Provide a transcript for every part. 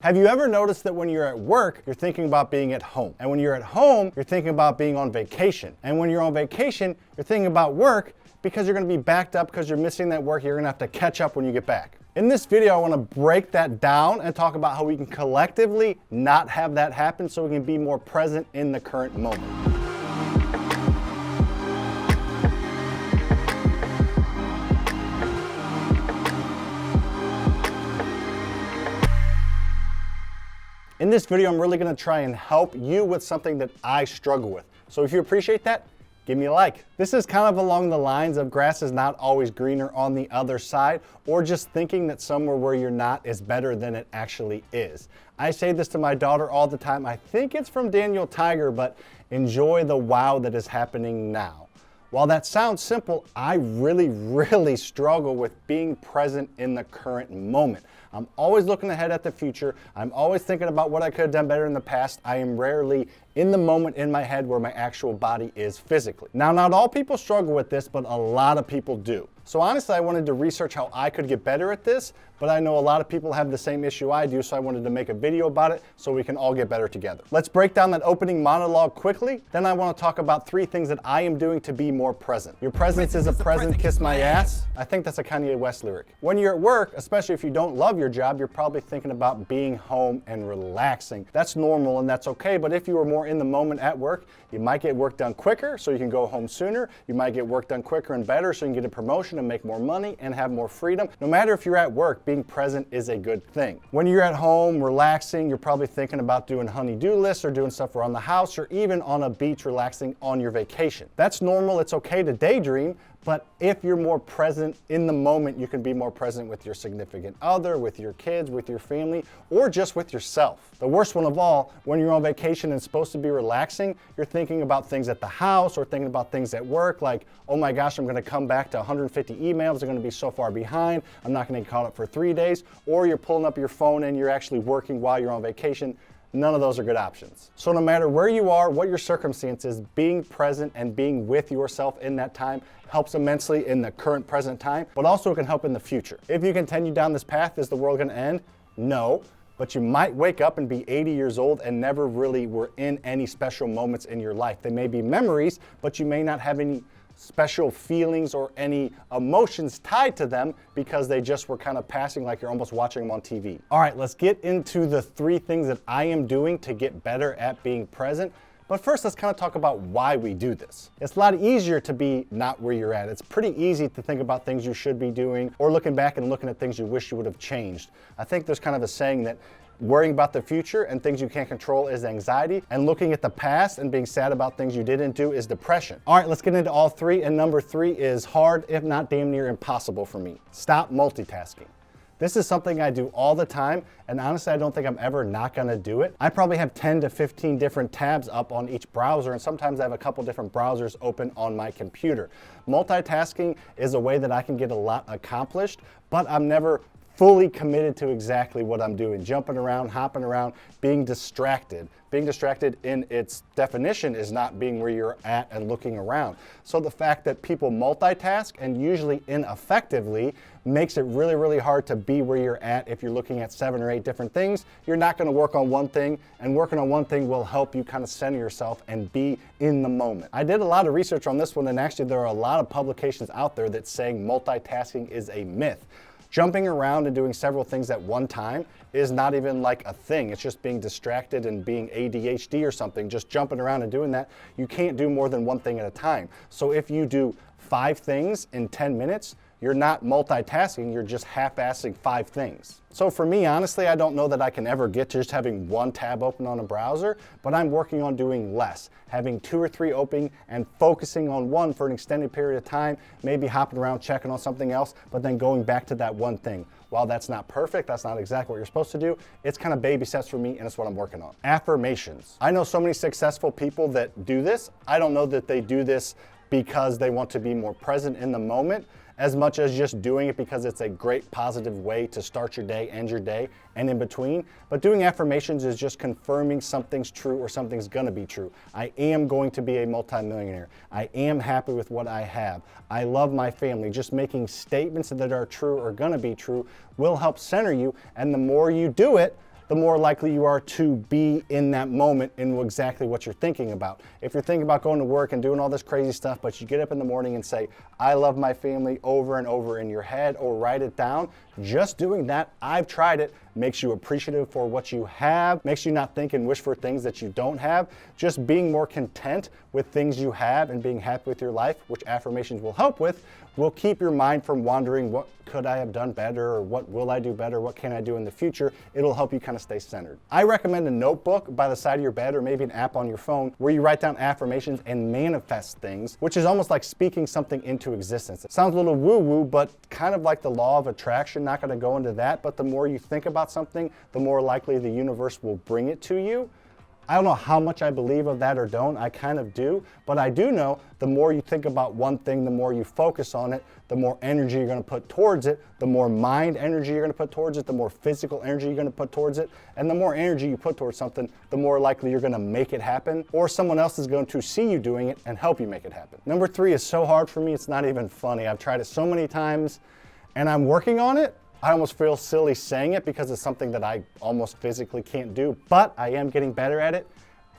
Have you ever noticed that when you're at work, you're thinking about being at home? And when you're at home, you're thinking about being on vacation. And when you're on vacation, you're thinking about work because you're gonna be backed up because you're missing that work. You're gonna have to catch up when you get back. In this video, I wanna break that down and talk about how we can collectively not have that happen so we can be more present in the current moment. In this video, I'm really gonna try and help you with something that I struggle with. So if you appreciate that, give me a like. This is kind of along the lines of grass is not always greener on the other side, or just thinking that somewhere where you're not is better than it actually is. I say this to my daughter all the time. I think it's from Daniel Tiger, but enjoy the wow that is happening now. While that sounds simple, I really struggle with being present in the current moment. I'm always looking ahead at the future. I'm always thinking about what I could have done better in the past. I am rarely in the moment in my head where my actual body is physically. Now, not all people struggle with this, but a lot of people do. So honestly, I wanted to research how I could get better at this, but I know a lot of people have the same issue I do, so I wanted to make a video about it so we can all get better together. Let's break down that opening monologue quickly. Then I want to talk about 3 things that I am doing to be more present. Your presence is a present, kiss my ass. I think that's a Kanye West lyric. When you're at work, especially if you don't love your job, you're probably thinking about being home and relaxing. That's normal and that's okay, but if you are more in the moment at work, you might get work done quicker so you can go home sooner. You might get work done quicker and better so you can get a promotion and make more money and have more freedom. No matter if you're at work, being present is a good thing. When you're at home relaxing, you're probably thinking about doing honey-do lists or doing stuff around the house or even on a beach relaxing on your vacation. That's normal. It's okay to daydream. But if you're more present in the moment, you can be more present with your significant other, with your kids, with your family, or just with yourself. The worst one of all, when you're on vacation and supposed to be relaxing, you're thinking about things at the house or thinking about things at work like, oh my gosh, I'm gonna come back to 150 emails, they're gonna be so far behind, I'm not gonna get caught up for 3 days, or you're pulling up your phone and you're actually working while you're on vacation. None of those are good options. So no matter where you are, what your circumstance is, being present and being with yourself in that time helps immensely in the current present time, but also it can help in the future. If you continue down this path, is the world gonna end? No, but you might wake up and be 80 years old and never really were in any special moments in your life. They may be memories, but you may not have any special feelings or any emotions tied to them because they just were kind of passing like you're almost watching them on TV. All right, let's get into the 3 things that I am doing to get better at being present. But first, let's kind of talk about why we do this. It's a lot easier to be not where you're at. It's pretty easy to think about things you should be doing or looking back and looking at things you wish you would have changed. I think there's kind of a saying that worrying about the future and things you can't control is anxiety, and looking at the past and being sad about things you didn't do is depression. All right, let's get into all 3, and number 3 is hard, if not damn near impossible for me. Stop multitasking. This is something I do all the time, and honestly, I don't think I'm ever not gonna do it. I probably have 10 to 15 different tabs up on each browser, and sometimes I have a couple different browsers open on my computer. Multitasking is a way that I can get a lot accomplished, but I'm never fully committed to exactly what I'm doing. Jumping around, hopping around, being distracted. Being distracted in its definition is not being where you're at and looking around. So the fact that people multitask and usually ineffectively makes it really hard to be where you're at. If you're looking at 7 or 8 different things, you're not gonna work on one thing, and working on one thing will help you kind of center yourself and be in the moment. I did a lot of research on this one, and actually there are a lot of publications out there that saying multitasking is a myth. Jumping around and doing several things at one time is not even like a thing. It's just being distracted and being ADHD or something. Just jumping around and doing that, you can't do more than one thing at a time. So if you do 5 things in 10 minutes, you're not multitasking, you're just half-assing 5 things. So for me, honestly, I don't know that I can ever get to just having 1 tab open on a browser, but I'm working on doing less, having 2 or 3 open and focusing on one for an extended period of time, maybe hopping around, checking on something else, but then going back to that one thing. While that's not perfect, that's not exactly what you're supposed to do, it's kind of baby steps for me, and it's what I'm working on. Affirmations. I know so many successful people that do this. I don't know that they do this because they want to be more present in the moment, as much as just doing it because it's a great positive way to start your day, end your day, and in between. But doing affirmations is just confirming something's true or something's gonna be true. I am going to be a multimillionaire. I am happy with what I have. I love my family. Just making statements that are true or gonna be true will help center you, and the more you do it, the more likely you are to be in that moment in exactly what you're thinking about. If you're thinking about going to work and doing all this crazy stuff, but you get up in the morning and say, I love my family over and over in your head, or write it down, just doing that, I've tried it, makes you appreciative for what you have, makes you not think and wish for things that you don't have. Just being more content with things you have and being happy with your life, which affirmations will help with, will keep your mind from wandering, what could I have done better, or what will I do better, what can I do in the future? It'll help you kind of stay centered. I recommend a notebook by the side of your bed, or maybe an app on your phone where you write down affirmations and manifest things, which is almost like speaking something into existence. It sounds a little woo-woo, but kind of like the law of attraction. Not going to go into that, but the more you think about something, the more likely the universe will bring it to you. I don't know how much I believe of that or don't. I kind of do, but I do know the more you think about one thing, the more you focus on it, the more energy you're going to put towards it, the more mind energy you're going to put towards it, the more physical energy you're going to put towards it, and the more energy you put towards something, the more likely you're going to make it happen, or someone else is going to see you doing it and help you make it happen. Number 3 is so hard for me, it's not even funny. I've tried it so many times, and I'm working on it. I almost feel silly saying it because it's something that I almost physically can't do, but I am getting better at it,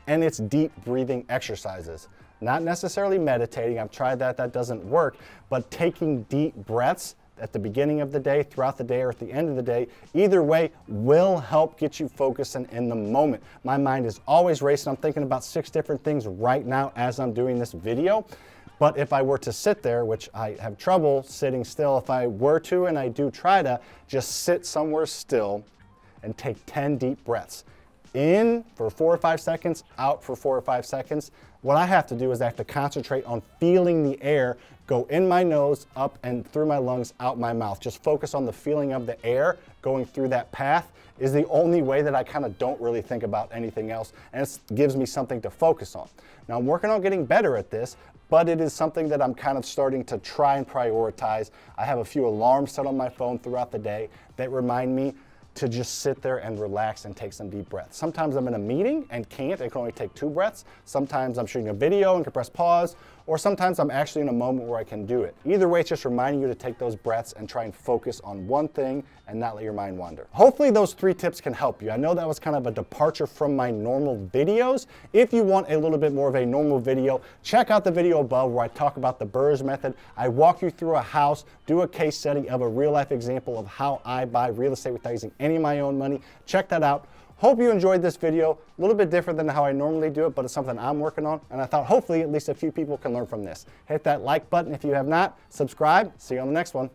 and it's deep breathing exercises. Not necessarily meditating, I've tried that, that doesn't work, but taking deep breaths at the beginning of the day, throughout the day, or at the end of the day, either way will help get you focused and in the moment. My mind is always racing. I'm thinking about 6 different things right now as I'm doing this video. But if I were to sit there, which I have trouble sitting still, if I were to, and I do try to, just sit somewhere still and take 10 deep breaths. In for 4 or 5 seconds, out for 4 or 5 seconds. What I have to do is I have to concentrate on feeling the air go in my nose, up and through my lungs, out my mouth. Just focus on the feeling of the air going through that path is the only way that I kind of don't really think about anything else, and it gives me something to focus on. Now I'm working on getting better at this, but it is something that I'm kind of starting to try and prioritize. I have a few alarms set on my phone throughout the day that remind me to just sit there and relax and take some deep breaths. Sometimes I'm in a meeting and can't, I can only take 2 breaths. Sometimes I'm shooting a video and can press pause, or sometimes I'm actually in a moment where I can do it. Either way, it's just reminding you to take those breaths and try and focus on one thing and not let your mind wander. Hopefully those 3 tips can help you. I know that was kind of a departure from my normal videos. If you want a little bit more of a normal video, check out the video above where I talk about the Burrs method. I walk you through a house, do a case study of a real life example of how I buy real estate without using any of my own money. Check that out. Hope you enjoyed this video. A little bit different than how I normally do it, but it's something I'm working on, and I thought hopefully at least a few people can learn from this. Hit that like button if you have not. Subscribe. See you on the next one.